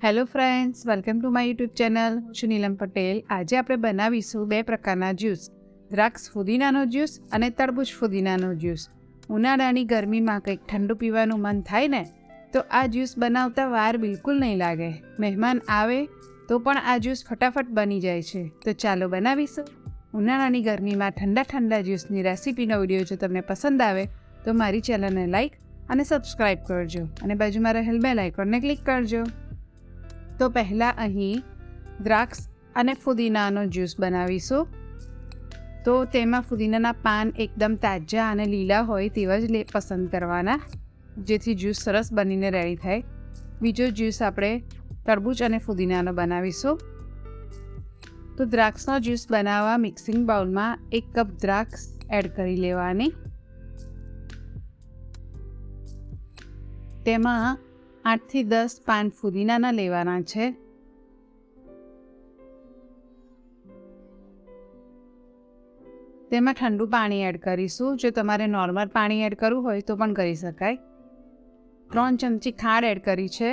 Hello friends, welcome to my YouTube channel. હું છું નીલમ પટેલ. આજે આપણે બનાવીશું બે પ્રકારના જ્યુસ, દ્રાક્ષ ફુદીનાનો જ્યુસ અને તરબૂચ ફુદીનાનો જ્યુસ. ઉનાળાની ગરમીમાં કંઈક ઠંડુ પીવાનું મન થાય ને તો આ જ્યુસ બનાવતા વાર બિલકુલ નહીં લાગે. મહેમાન આવે તો પણ આ જ્યુસ ફટાફટ બની જાય છે. તો ચાલો બનાવીશું. ઉનાળાની ગરમીમાં ઠંડા ઠંડા જ્યુસની રેસીપીનો વિડીયો જો તમને પસંદ આવે તો મારી ચેનલને લાઈક અને સબસ્ક્રાઈબ કરજો અને બાજુમાં રહેલ બેલ આઇકોનને ક્લિક કરજો. તો પહેલાં અહીં દ્રાક્ષ અને ફુદીનાનો જ્યુસ બનાવીશું. તો તેમાં ફુદીનાના પાન એકદમ તાજા અને લીલા હોય તેવા જ પસંદ કરવાના, જેથી જ્યુસ સરસ બનીને રેડી થાય. બીજો જ્યુસ આપણે તરબૂચ અને ફુદીનાનો બનાવીશું. તો દ્રાક્ષનો જ્યુસ બનાવવા મિક્સિંગ બાઉલમાં 1 કપ દ્રાક્ષ એડ કરી લેવાની. તેમાં 8 થી 10 પાન ફુદીનાના લેવાના છે. તેમાં ઠંડુ પાણી એડ કરીશું. જો તમારે નોર્મલ પાણી એડ કરવું હોય તો પણ કરી શકાય. 3 ચમચી ખાંડ એડ કરી છે.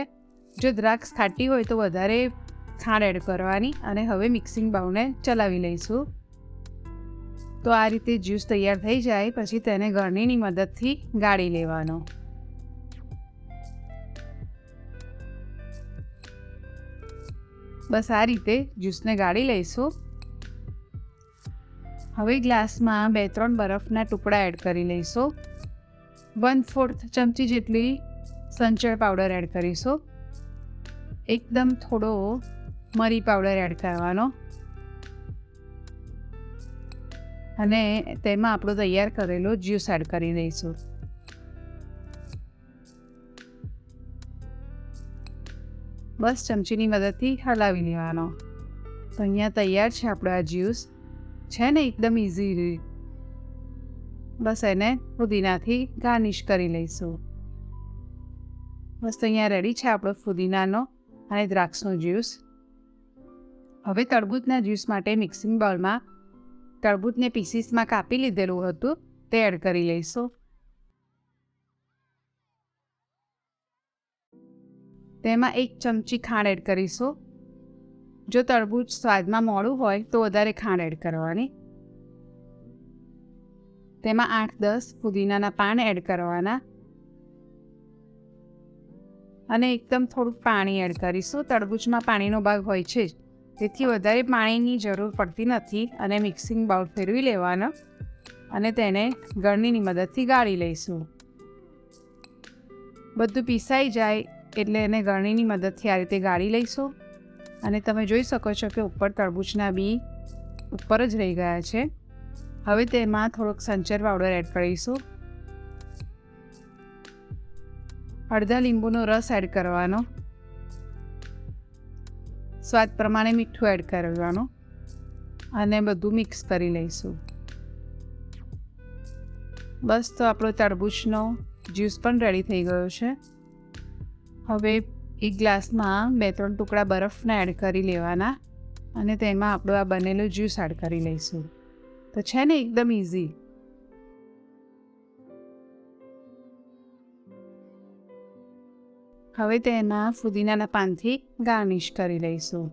જો દ્રાક્ષ ખાટી હોય તો વધારે ખાંડ એડ કરવાની. અને હવે મિક્સિંગ બાઉલને ચલાવી લઈશું. તો આ રીતે જ્યુસ તૈયાર થઈ જાય પછી તેને ગળણીની મદદથી ગાળી લેવાનો. બસ આ રીતે જ્યુસને ગાળી લઈશું. હવે ગ્લાસમાં 2-3 બરફના ટુકડા એડ કરી લઈશું. 1/4 ચમચી જેટલી સંચળ પાવડર એડ કરીશું. એકદમ થોડો મરી પાવડર એડ કરવાનો અને તેમાં આપણો તૈયાર કરેલો જ્યુસ એડ કરી દઈશું. બસ ચમચીની મદદથી હલાવી લેવાનો. તો અહીંયા તૈયાર છે આપણો આ જ્યુસ. છે ને એકદમ ઇઝી. બસ એને ફુદીનાથી ગાર્નિશ કરી લઈશું. બસ તો અહીંયા રેડી છે આપણો ફુદીનાનો અને દ્રાક્ષનો જ્યુસ. હવે તરબૂચના જ્યુસ માટે મિક્સિંગ બાઉલમાં તરબૂચને પીસીસમાં કાપી લીધેલું હતું તે એડ કરી લઈશું. તેમાં 1 ચમચી ખાંડ એડ કરીશું. જો તરબૂચ સ્વાદમાં મોડું હોય તો વધારે ખાંડ એડ કરવાની. તેમાં 8-10 ફુદીનાના પાન એડ કરવાના અને એકદમ થોડુંક પાણી એડ કરીશું. તરબૂચમાં પાણીનો ભાગ હોય છે જ, તેથી વધારે પાણીની જરૂર પડતી નથી. અને મિક્સિંગ બાઉલ ફેરવી લેવાનો અને તેને ગળણીની મદદથી ગાળી લઈશું. બધું પીસાઈ જાય એટલે એને ગળણીની મદદથી આ રીતે ગાળી લઈશું. અને તમે જોઈ શકો છો કે ઉપર તરબૂચના બી ઉપર જ રહી ગયા છે. હવે તેમાં થોડોક સંચર પાવડર એડ કરીશું. અડધા લીંબુનો રસ એડ કરવાનો. સ્વાદ પ્રમાણે મીઠું એડ કરવાનું અને બધું મિક્સ કરી લઈશું. બસ તો આપણો તરબૂચનો જ્યુસ પણ રેડી થઈ ગયો છે. હવે એક ગ્લાસમાં 2-3 ટુકડા બરફના એડ કરી લેવાના અને તેમાં આપણો આ બનેલો જ્યુસ એડ કરી લઈશું. તો છે ને એકદમ ઇઝી. હવે તેના ફુદીનાના પાનથી ગાર્નિશ કરી લઈશું.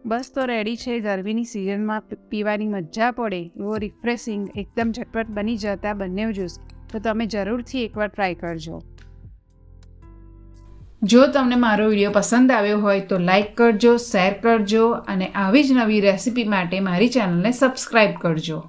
બસ તો રેડી છે. ગરમીની સિઝનમાં પીવાની મજા પડે એવો રિફ્રેશિંગ એકદમ ઝટપટ બની જતા બંને જ્યુસ. તો તમે જરૂરથી એકવાર ટ્રાય કરજો. જો તમને મારો વિડીયો પસંદ આવ્યો હોય તો લાઈક કરજો, શેર કરજો અને આવી જ નવી રેસીપી માટે મારી ચેનલને સબસ્ક્રાઈબ કરજો.